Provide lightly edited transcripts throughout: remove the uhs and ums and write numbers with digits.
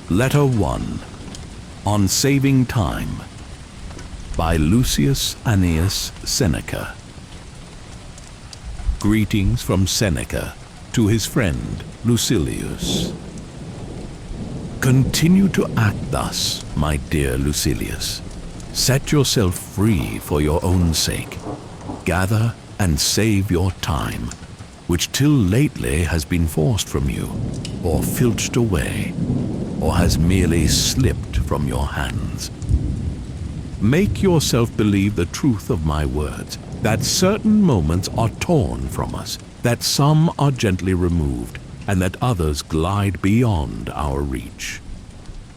Letter 1. On Saving Time, by Lucius Annaeus Seneca. Greetings from Seneca to his friend Lucilius. Continue to act thus, my dear Lucilius. Set yourself free for your own sake. Gather and save your time, which till lately has been forced from you, or filched away, or has merely slipped from your hands. Make yourself believe the truth of my words, that certain moments are torn from us, that some are gently removed, and that others glide beyond our reach.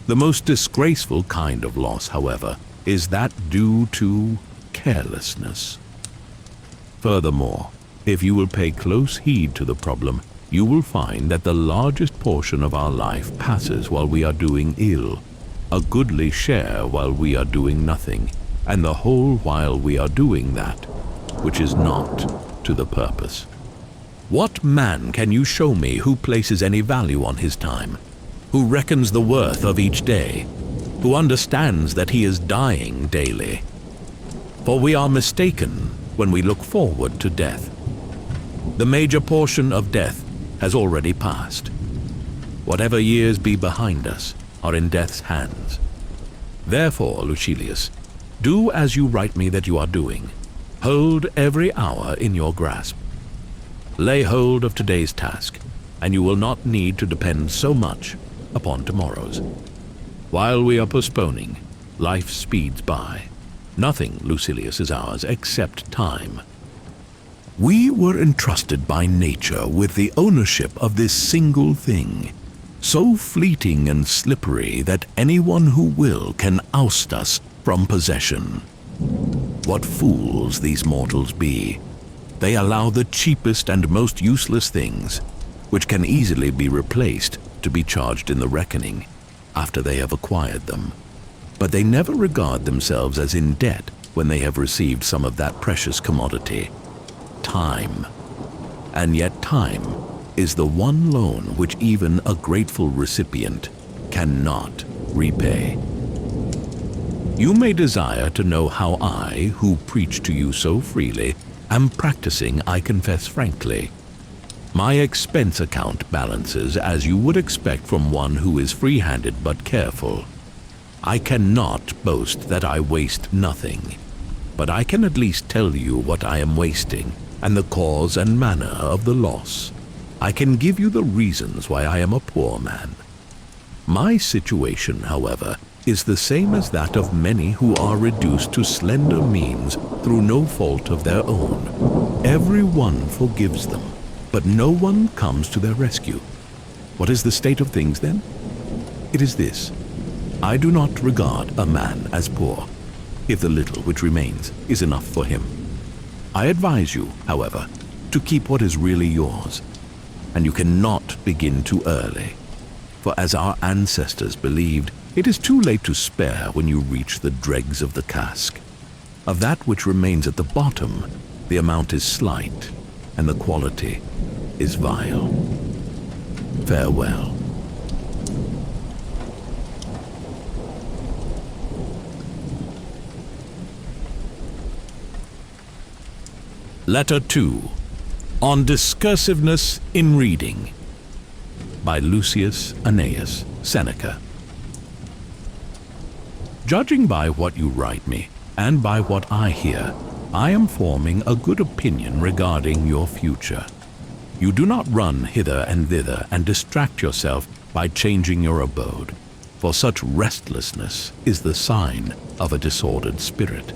The most disgraceful kind of loss, however, is that due to carelessness. Furthermore, if you will pay close heed to the problem, you will find that the largest portion of our life passes while we are doing ill, a goodly share while we are doing nothing, and the whole while we are doing that which is not to the purpose. What man can you show me who places any value on his time, who reckons the worth of each day, who understands that he is dying daily? For we are mistaken when we look forward to death. The major portion of death has already passed. Whatever years be behind us are in death's hands. Therefore, Lucilius, do as you write me that you are doing. Hold every hour in your grasp. Lay hold of today's task, and you will not need to depend so much upon tomorrow's. While we are postponing, life speeds by. Nothing, Lucilius, is ours except time. We were entrusted by nature with the ownership of this single thing, so fleeting and slippery that anyone who will can oust us from possession. What fools these mortals be! They allow the cheapest and most useless things, which can easily be replaced, to be charged in the reckoning after they have acquired them. But they never regard themselves as in debt when they have received some of that precious commodity, time. And yet time is the one loan which even a grateful recipient cannot repay. You may desire to know how I, who preach to you so freely, am practicing, I confess frankly. My expense account balances as you would expect from one who is free-handed but careful. I cannot boast that I waste nothing, but I can at least tell you what I am wasting and the cause and manner of the loss. I can give you the reasons why I am a poor man. My situation, however, is the same as that of many who are reduced to slender means through no fault of their own. Every one forgives them, but no one comes to their rescue. What is the state of things then? It is this: I do not regard a man as poor, if the little which remains is enough for him. I advise you, however, to keep what is really yours, and you cannot begin too early, for as our ancestors believed, it is too late to spare when you reach the dregs of the cask. Of that which remains at the bottom, the amount is slight, and the quality is vile. Farewell. Letter 2. On Discursiveness in Reading, by Lucius Annaeus Seneca. Judging by what you write me, and by what I hear, I am forming a good opinion regarding your future. You do not run hither and thither and distract yourself by changing your abode, for such restlessness is the sign of a disordered spirit.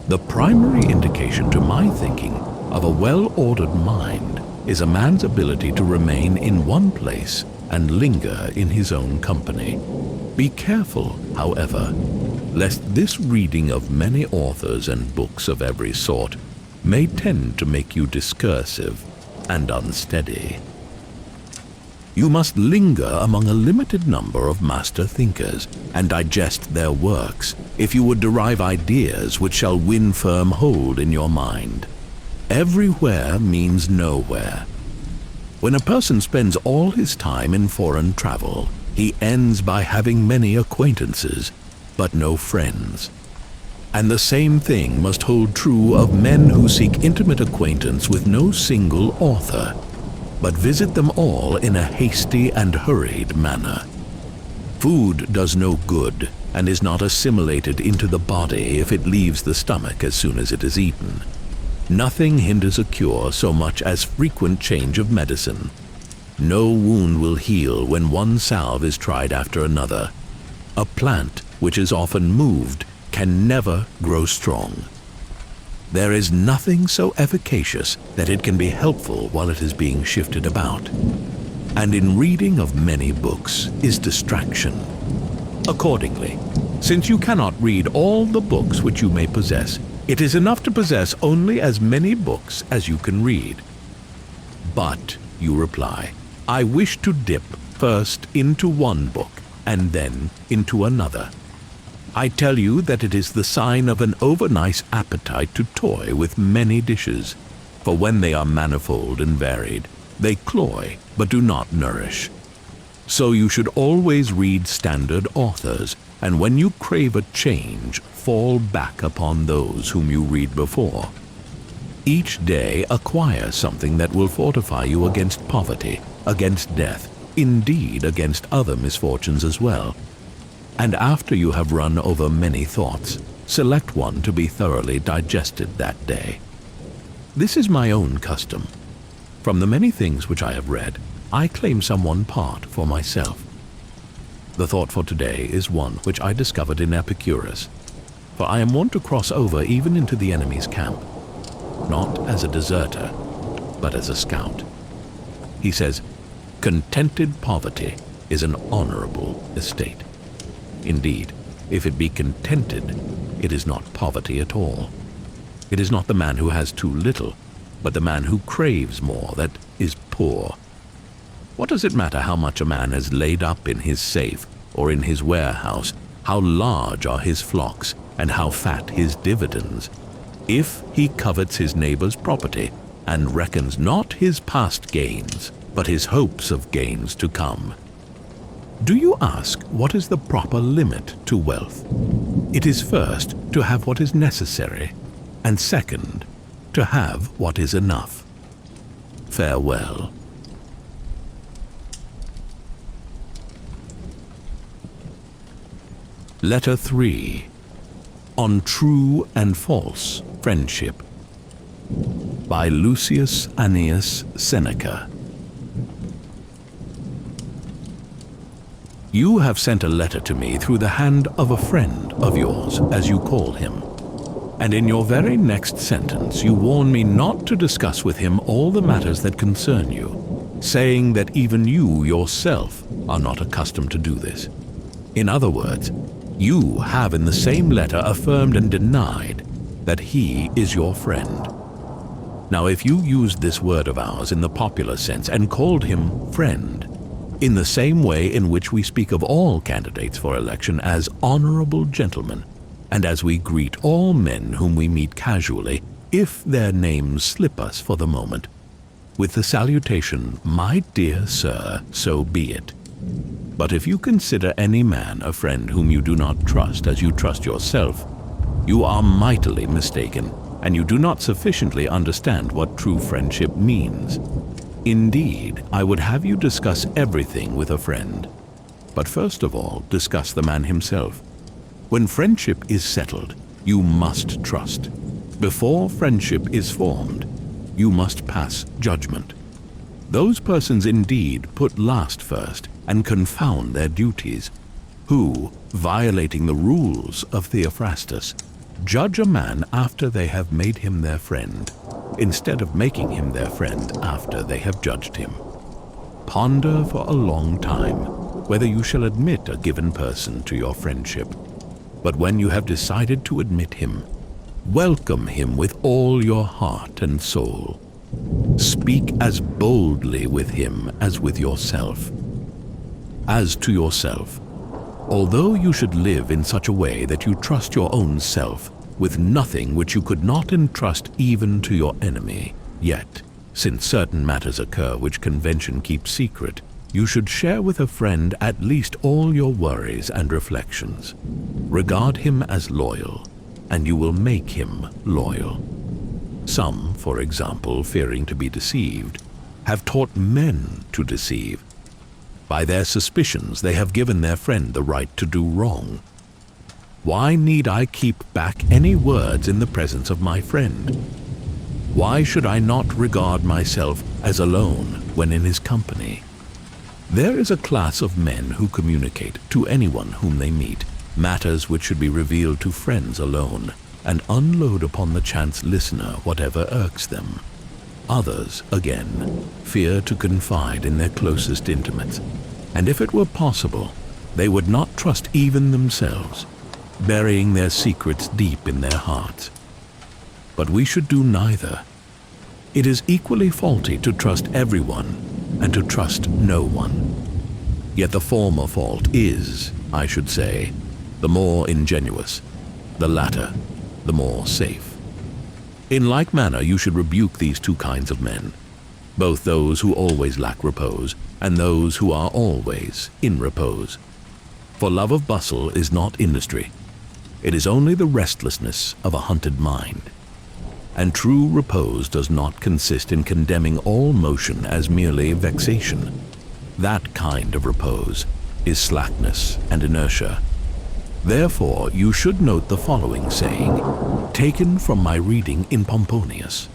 The primary indication to my thinking of a well-ordered mind is a man's ability to remain in one place and linger in his own company. Be careful, however, lest this reading of many authors and books of every sort may tend to make you discursive and unsteady. You must linger among a limited number of master thinkers and digest their works if you would derive ideas which shall win firm hold in your mind. Everywhere means nowhere. When a person spends all his time in foreign travel, he ends by having many acquaintances, but no friends. And the same thing must hold true of men who seek intimate acquaintance with no single author, but visit them all in a hasty and hurried manner. Food does no good and is not assimilated into the body if it leaves the stomach as soon as it is eaten. Nothing hinders a cure so much as frequent change of medicine. No wound will heal when one salve is tried after another. A plant which is often moved can never grow strong. There is nothing so efficacious that it can be helpful while it is being shifted about. And in reading of many books is distraction. Accordingly, since you cannot read all the books which you may possess, it is enough to possess only as many books as you can read. But, you reply, I wish to dip first into one book and then into another. I tell you that it is the sign of an overnice appetite to toy with many dishes, for when they are manifold and varied, they cloy but do not nourish. So you should always read standard authors, and when you crave a change, fall back upon those whom you read before. Each day acquire something that will fortify you against poverty, against death, indeed against other misfortunes as well. And after you have run over many thoughts, select one to be thoroughly digested that day. This is my own custom. From the many things which I have read, I claim some one part for myself. The thought for today is one which I discovered in Epicurus, for I am wont to cross over even into the enemy's camp, not as a deserter, but as a scout. He says, "Contented poverty is an honorable estate." Indeed, if it be contented, it is not poverty at all. It is not the man who has too little, but the man who craves more that is poor. What does it matter how much a man has laid up in his safe or in his warehouse, how large are his flocks, and how fat his dividends, if he covets his neighbor's property and reckons not his past gains, but his hopes of gains to come? Do you ask what is the proper limit to wealth? It is first to have what is necessary, and second, to have what is enough. Farewell. Letter 3. On True and False Friendship, by Lucius Annius Seneca. You have sent a letter to me through the hand of a friend of yours, as you call him, and in your very next sentence you warn me not to discuss with him all the matters that concern you, saying that even you yourself are not accustomed to do this. In other words, you have in the same letter affirmed and denied that he is your friend. Now, if you used this word of ours in the popular sense and called him friend, in the same way in which we speak of all candidates for election as honorable gentlemen, and as we greet all men whom we meet casually, if their names slip us for the moment, with the salutation, "My dear sir," so be it. But if you consider any man a friend whom you do not trust as you trust yourself, you are mightily mistaken, and you do not sufficiently understand what true friendship means. Indeed, I would have you discuss everything with a friend, but first of all, discuss the man himself. When friendship is settled, you must trust. Before friendship is formed, you must pass judgment. Those persons indeed put last first and confound their duties, who, violating the rules of Theophrastus, judge a man after they have made him their friend, instead of making him their friend after they have judged him. Ponder for a long time whether you shall admit a given person to your friendship, but when you have decided to admit him, welcome him with all your heart and soul. Speak as boldly with him as with yourself. As to yourself, although you should live in such a way that you trust your own self, with nothing which you could not entrust even to your enemy. Yet, since certain matters occur which convention keeps secret, you should share with a friend at least all your worries and reflections. Regard him as loyal, and you will make him loyal. Some, for example, fearing to be deceived, have taught men to deceive. By their suspicions, they have given their friend the right to do wrong. Why need I keep back any words in the presence of my friend? Why should I not regard myself as alone when in his company? There is a class of men who communicate to anyone whom they meet matters which should be revealed to friends alone, and unload upon the chance listener whatever irks them. Others, again, fear to confide in their closest intimates, and if it were possible, they would not trust even themselves, burying their secrets deep in their hearts. But we should do neither. It is equally faulty to trust everyone and to trust no one. Yet the former fault is, I should say, the more ingenuous, the latter, the more safe. In like manner, you should rebuke these two kinds of men, both those who always lack repose and those who are always in repose. For love of bustle is not industry. It is only the restlessness of a hunted mind. And true repose does not consist in condemning all motion as merely vexation. That kind of repose is slackness and inertia. Therefore, you should note the following saying, taken from my reading in Pomponius.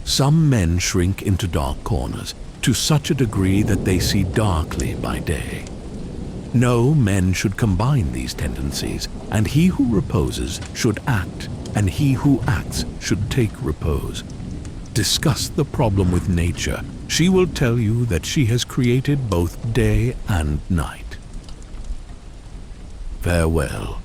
Some men shrink into dark corners to such a degree that they see darkly by day. No, men should combine these tendencies, and he who reposes should act, and he who acts should take repose. Discuss the problem with nature. She will tell you that she has created both day and night. Farewell.